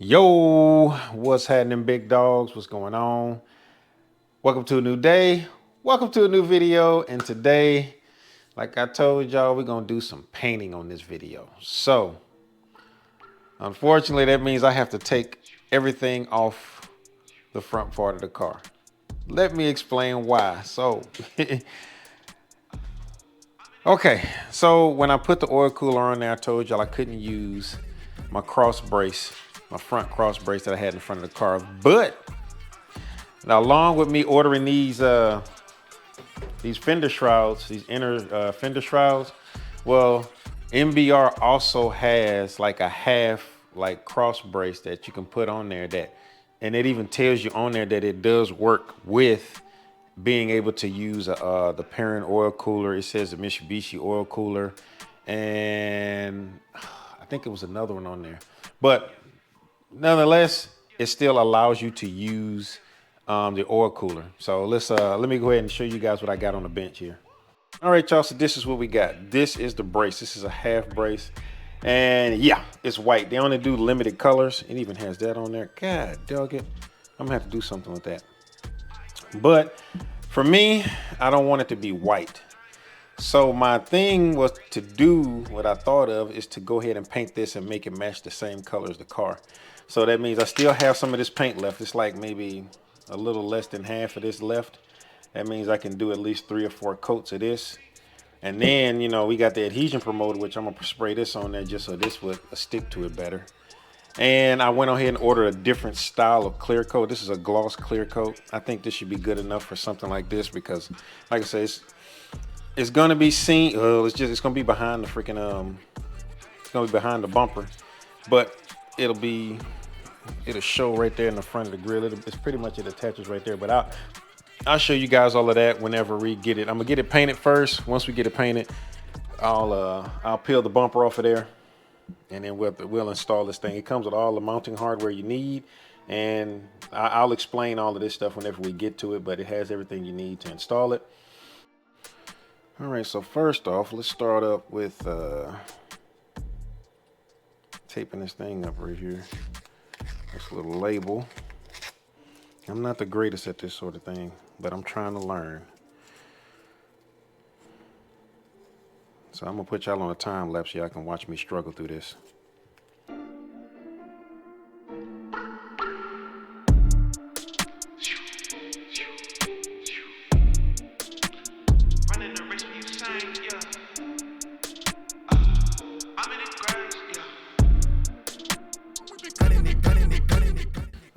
Yo, what's happening, big dogs? What's going on? Welcome to a new day. Welcome to a new video. And today, like I told y'all, we're gonna do some painting on this video. So, unfortunately, that means I have to take everything off the front part of the car. Let me explain why. So, okay. So when I put the oil cooler on there, I told y'all I couldn't use my cross brace, my front cross brace that I had in front of the car. But now, along with me ordering these fender shrouds, these inner fender shrouds, well, NBR also has like a half like cross brace that you can put on there and it even tells you on there that it does work with being able to use the Perrin oil cooler. It says the Mitsubishi oil cooler, and I think it was another one on there. But nonetheless, it still allows you to use the oil cooler. So let me go ahead and show you guys what I got on the bench here. All right, y'all, so this is what we got. This is the brace. This is a half brace. And yeah, it's white. They only do limited colors. It even has that on there. God dog it. I'm gonna have to do something with that. But for me, I don't want it to be white. So my thing was to do what I thought of is to go ahead and paint this and make it match the same color as the car. So that means I still have some of this paint left. It's like maybe a little less than half of this left. That means I can do at least 3 or 4 coats of this. And then, you know, we got the adhesion promoter, which I'm gonna spray this on there just so this would stick to it better. And I went ahead and ordered a different style of clear coat. This is a gloss clear coat. I think this should be good enough for something like this because, like I said, it's gonna be seen. It's gonna be behind the freaking it's gonna be behind the bumper, but it'll show right there in the front of the grill. It's pretty much, it attaches right there. But I'll show you guys all of that whenever we get it. I'm gonna get it painted first. Once we get it painted, I'll peel the bumper off of there, and then we'll install this thing. It comes with all the mounting hardware you need, and I'll explain all of this stuff whenever we get to it. But it has everything you need to install it. All right, so first off, let's start up with taping this thing up right here. This little label. I'm not the greatest at this sort of thing, but I'm trying to learn. So I'm gonna put y'all on a time lapse so y'all can watch me struggle through this.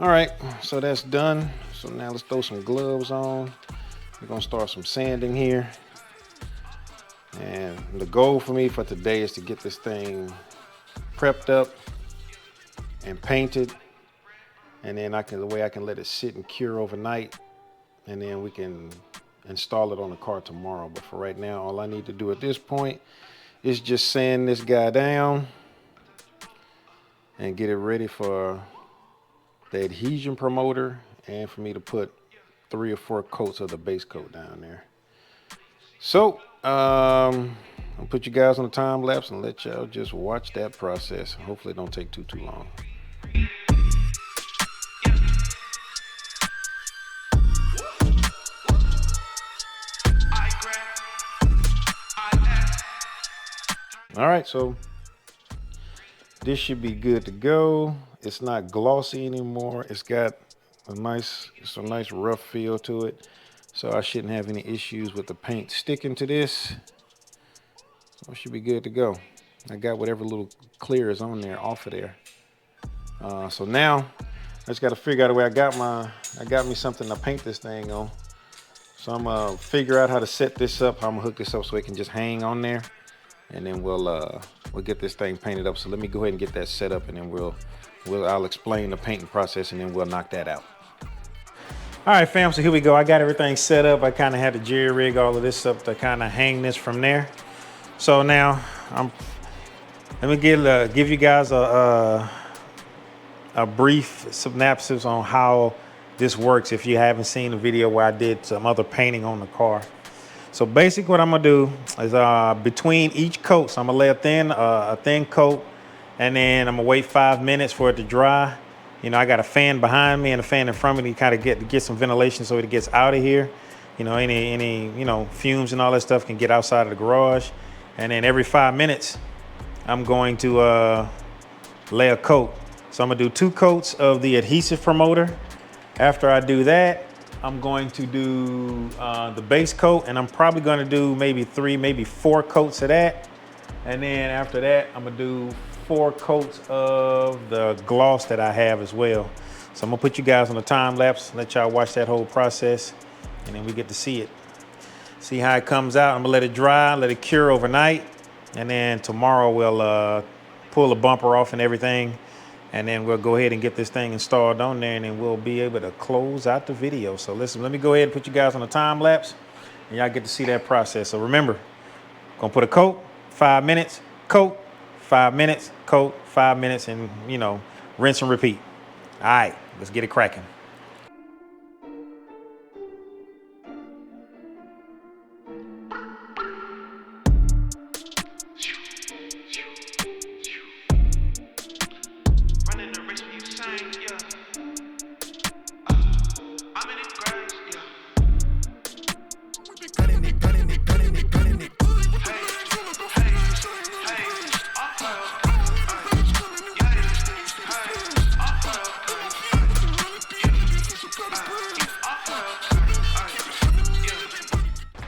All right, so that's done. So now let's throw some gloves on. We're gonna start some sanding here. And the goal for me for today is to get this thing prepped up and painted. And then the way I can let it sit and cure overnight. And then we can install it on the car tomorrow. But for right now, all I need to do at this point is just sand this guy down and get it ready for the adhesion promoter, and for me to put 3 or 4 coats of the base coat down there. So I'll put you guys on a time lapse and let y'all just watch that process. Hopefully it don't take too long. All right, so this should be good to go. It's not glossy anymore. It's got a nice rough feel to it. So I shouldn't have any issues with the paint sticking to this. So it should be good to go. I got whatever little clear is on there off of there. So now I just got to figure out a way. I got me something to paint this thing on. So I'm gonna figure out how to set this up. How I'm gonna hook this up so it can just hang on there, and then we'll get this thing painted up. So let me go ahead and get that set up, and then I'll explain the painting process, and then we'll knock that out. All right, fam, so here we go. I got everything set up. I kind of had to jerry rig all of this up to kind of hang this from there. So now let me give you guys a brief synopsis on how this works if you haven't seen the video where I did some other painting on the car. So basically what I'm gonna do is between each coat, so I'm gonna lay a thin coat, and then I'm gonna wait 5 minutes for it to dry. You know, I got a fan behind me and a fan in front of me to kind of get some ventilation so it gets out of here. You know, any you know, fumes and all that stuff can get outside of the garage. And then every 5 minutes, I'm going to lay a coat. So I'm gonna do 2 coats of the adhesive promoter. After I do that, I'm going to do the base coat, and I'm probably gonna do maybe 3, maybe 4 coats of that. And then after that, I'm gonna do 4 coats of the gloss that I have as well. So I'm gonna put you guys on a time lapse, let y'all watch that whole process, and then we get to see it. See how it comes out. I'm gonna let it dry, let it cure overnight, and then tomorrow we'll pull the bumper off and everything, and then we'll go ahead and get this thing installed on there, and then we'll be able to close out the video. So listen, let me go ahead and put you guys on a time lapse, and y'all get to see that process. So remember, gonna put a coat, 5 minutes, coat, 5 minutes, coat, 5 minutes, and you know, rinse and repeat. All right, let's get it cracking.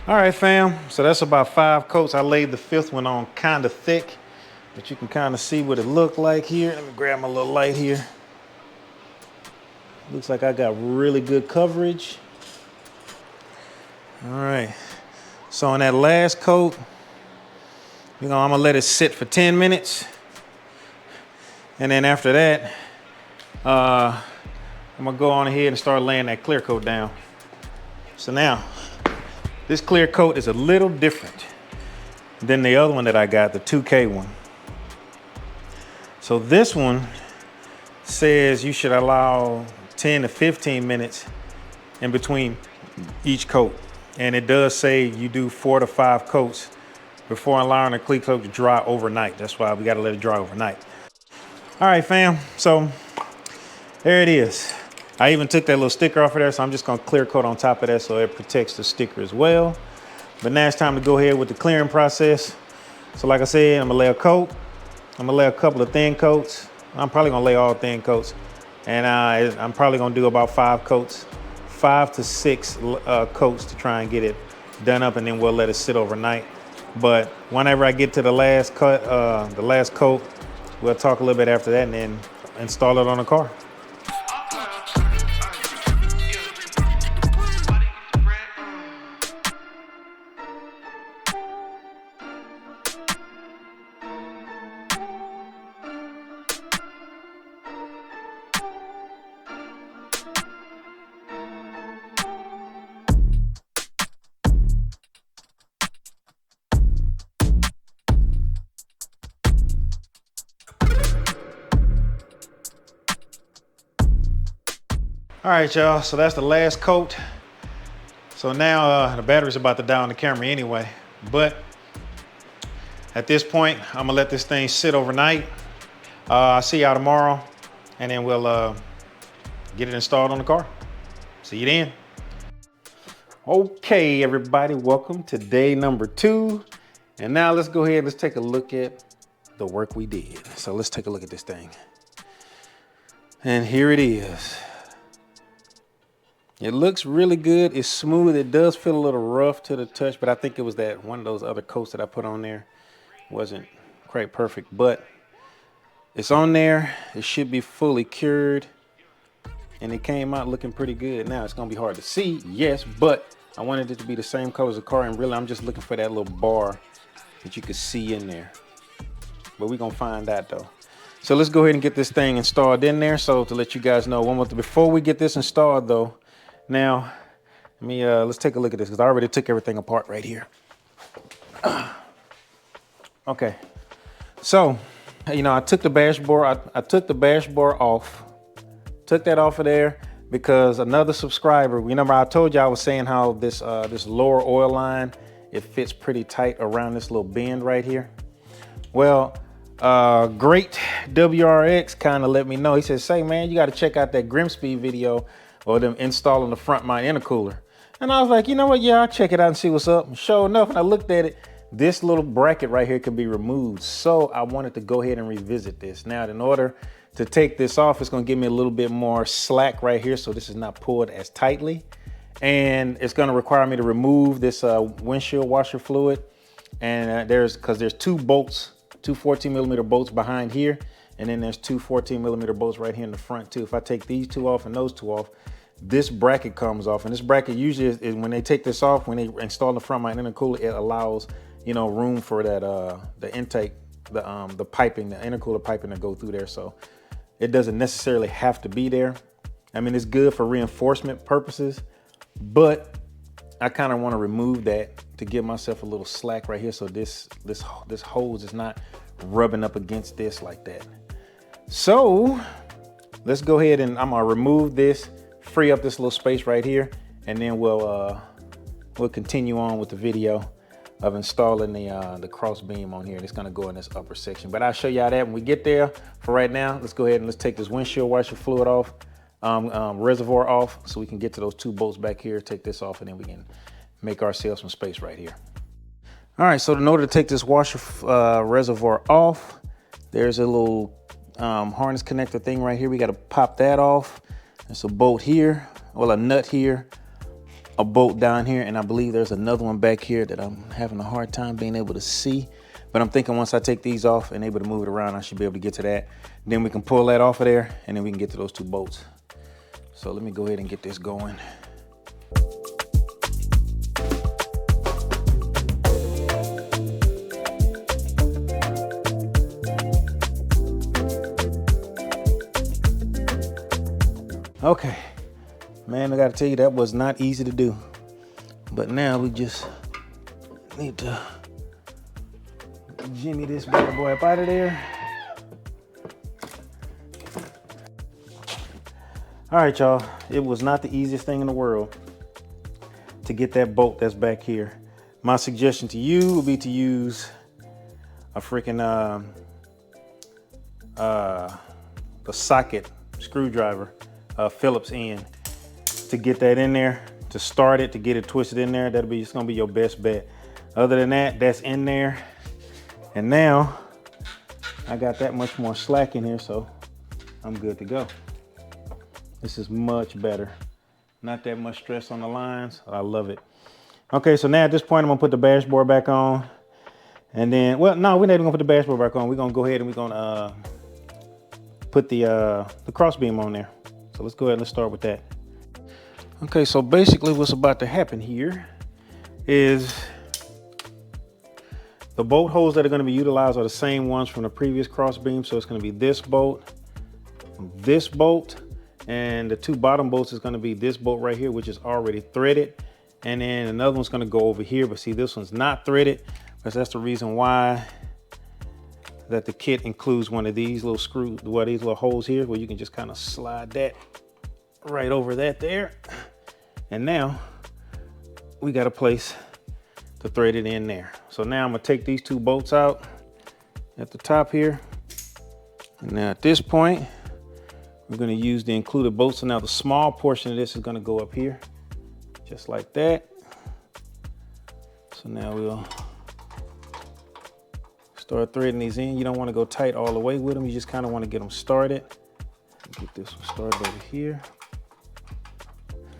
All right, fam, so that's about 5 coats. I laid the 5th one on kind of thick, but you can kind of see what it looked like here. Let me grab my little light here. Looks like I got really good coverage. All right, so on that last coat, you know, I'm gonna let it sit for 10 minutes. And then after that, I'm gonna go on ahead and start laying that clear coat down. So now, this clear coat is a little different than the other one that I got, the 2K one. So this one says you should allow 10 to 15 minutes in between each coat. And it does say you do 4 to 5 coats before allowing the clear coat to dry overnight. That's why we gotta let it dry overnight. All right, fam, so there it is. I even took that little sticker off of there, so I'm just gonna clear coat on top of that so it protects the sticker as well. But now it's time to go ahead with the clearing process. So like I said, I'm gonna lay a coat. I'm gonna lay a couple of thin coats. I'm probably gonna lay all thin coats. And I'm probably gonna do about 5 coats, 5 to 6 coats to try and get it done up, and then we'll let it sit overnight. But whenever I get to the last cut, the last coat, we'll talk a little bit after that and then install it on the car. All right, y'all, so that's the last coat. So now the battery's about to die on the camera anyway, but at this point, I'm gonna let this thing sit overnight. I'll see y'all tomorrow, and then we'll get it installed on the car. See you then. Okay, everybody, welcome to day number 2. And now let's go ahead, let's take a look at the work we did. So let's take a look at this thing. And here it is. It looks really good. It's smooth. It does feel a little rough to the touch, but I think it was that one of those other coats that I put on there wasn't quite perfect, but it's on there. It should be fully cured, and it came out looking pretty good. Now it's gonna be hard to see, yes, but I wanted it to be the same color as the car, and really I'm just looking for that little bar that you could see in there. But we're gonna find that though. So let's go ahead and get this thing installed in there. So to let you guys know, one more thing before we get this installed though, now, let's take a look at this because I already took everything apart right here. Okay, so, you know, I took the dashboard, I took the dashboard off, took that off of there because another subscriber, remember I told you I was saying how this, this lower oil line, it fits pretty tight around this little bend right here. Well, Great WRX kind of let me know. He said, say man, you got to check out that Grimspeed video or them installing the front mount intercooler. And I was like, you know what? Yeah, I'll check it out and see what's up. And sure enough, when I looked at it, this little bracket right here can be removed. So I wanted to go ahead and revisit this. Now, in order to take this off, it's going to give me a little bit more slack right here. So this is not pulled as tightly. And it's going to require me to remove this windshield washer fluid. And because there's two bolts, two 14mm bolts behind here. And then there's two 14mm bolts right here in the front too. If I take these two off and those two off, this bracket comes off. And this bracket usually is when they take this off, when they install the front mount intercooler, it allows, you know, room for that, the intake, the piping, the intercooler piping to go through there. So it doesn't necessarily have to be there. I mean, it's good for reinforcement purposes, but I kind of want to remove that to give myself a little slack right here. So this hose is not rubbing up against this like that. So let's go ahead and I'm gonna remove this, free up this little space right here, and then we'll continue on with the video of installing the cross beam on here. It's gonna go in this upper section, but I'll show y'all that when we get there. For right now, let's go ahead and let's take this windshield washer fluid off, reservoir off, so we can get to those two bolts back here, take this off, and then we can make ourselves some space right here. All right, so in order to take this washer reservoir off, there's a little harness connector thing right here. We got to pop that off. There's a bolt here, well, a nut here, a bolt down here, and I believe there's another one back here that I'm having a hard time being able to see. But I'm thinking once I take these off and able to move it around, I should be able to get to that. Then we can pull that off of there, and then we can get to those two bolts. So let me go ahead and get this going. Okay, man, I gotta tell you, that was not easy to do. But now we just need to jimmy this bad boy up out of there. All right, y'all, it was not the easiest thing in the world to get that bolt that's back here. My suggestion to you would be to use a freaking a socket screwdriver, Phillips end, to get that in there, to start it, to get it twisted in there. It's gonna be your best bet. Other than that, that's in there. And now I got that much more slack in here, so I'm good to go. This is much better. Not that much stress on the lines. I love it. Okay, so now at this point, I'm gonna put the dashboard back on. And then, well, no, we're not even gonna put the dashboard back on. We're gonna go ahead and we're gonna put the cross beam on there. So let's go ahead and let's start with that. Okay, so basically what's about to happen here is the bolt holes that are going to be utilized are the same ones from the previous cross beam. So it's going to be this bolt, and the two bottom bolts is going to be this bolt right here, which is already threaded. And then another one's going to go over here, but see, this one's not threaded, because that's the reason why that the kit includes one of these little screws, these little holes here, where you can just kind of slide that right over that there. And now we got a place to thread it in there. So now I'm gonna take these two bolts out at the top here. And now at this point, we're gonna use the included bolts. So now the small portion of this is gonna go up here, just like that. So now we'll start threading these in. You don't want to go tight all the way with them. You just kind of want to get them started. Get this one started over here.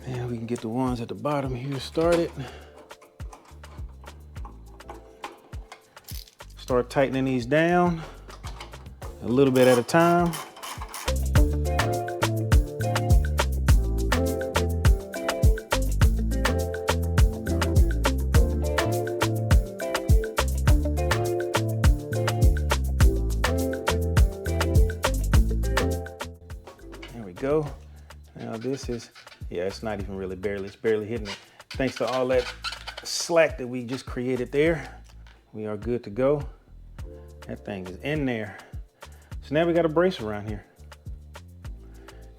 And we can get the ones at the bottom here started. Start tightening these down a little bit at a time. Go. Now this is, yeah, it's not even really barely, it's barely hitting it. Thanks to all that slack that we just created there, we are good to go. That thing is in there. So now we got a brace around here.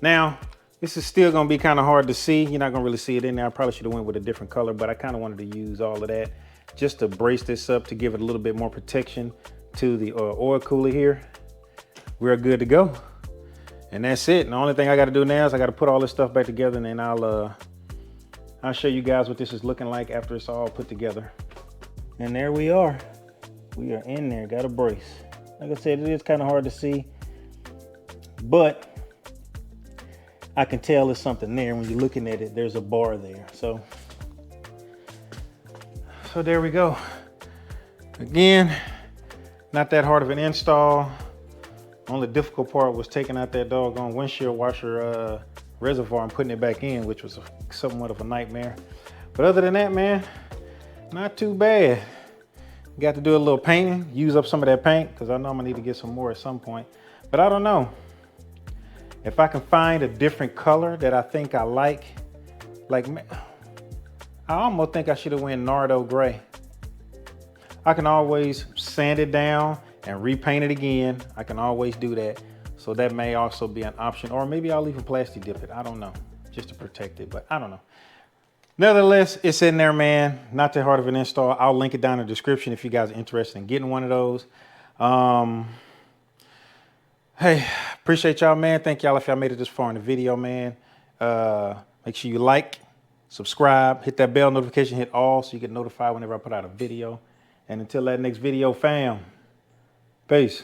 Now, this is still gonna be kind of hard to see. You're not gonna really see it in there. I probably should have went with a different color, but I kind of wanted to use all of that just to brace this up, to give it a little bit more protection to the oil cooler here, we're good to go. And that's it. And the only thing I got to do now is I got to put all this stuff back together, and then I'll show you guys what this is looking like after it's all put together. And there we are. We are in there, got a brace. Like I said, it is kind of hard to see, but I can tell there's something there. When you're looking at it, there's a bar there. So there we go. Again, not that hard of an install. Only difficult part was taking out that doggone windshield washer reservoir and putting it back in, which was somewhat of a nightmare. But other than that, man, not too bad. Got to do a little painting, use up some of that paint, because I know I'm gonna need to get some more at some point. But I don't know. If I can find a different color that I think I like I almost think I should have went Nardo gray. I can always sand it down and repaint it again. I can always do that. So that may also be an option, or maybe I'll even plastic dip it. I don't know, just to protect it, but I don't know. Nevertheless, it's in there, man. Not that hard of an install. I'll link it down in the description if you guys are interested in getting one of those. Hey, appreciate y'all, man. Thank y'all if y'all made it this far in the video, man. Make sure you like, subscribe, hit that bell notification, hit all so you get notified whenever I put out a video. And until that next video, fam, peace.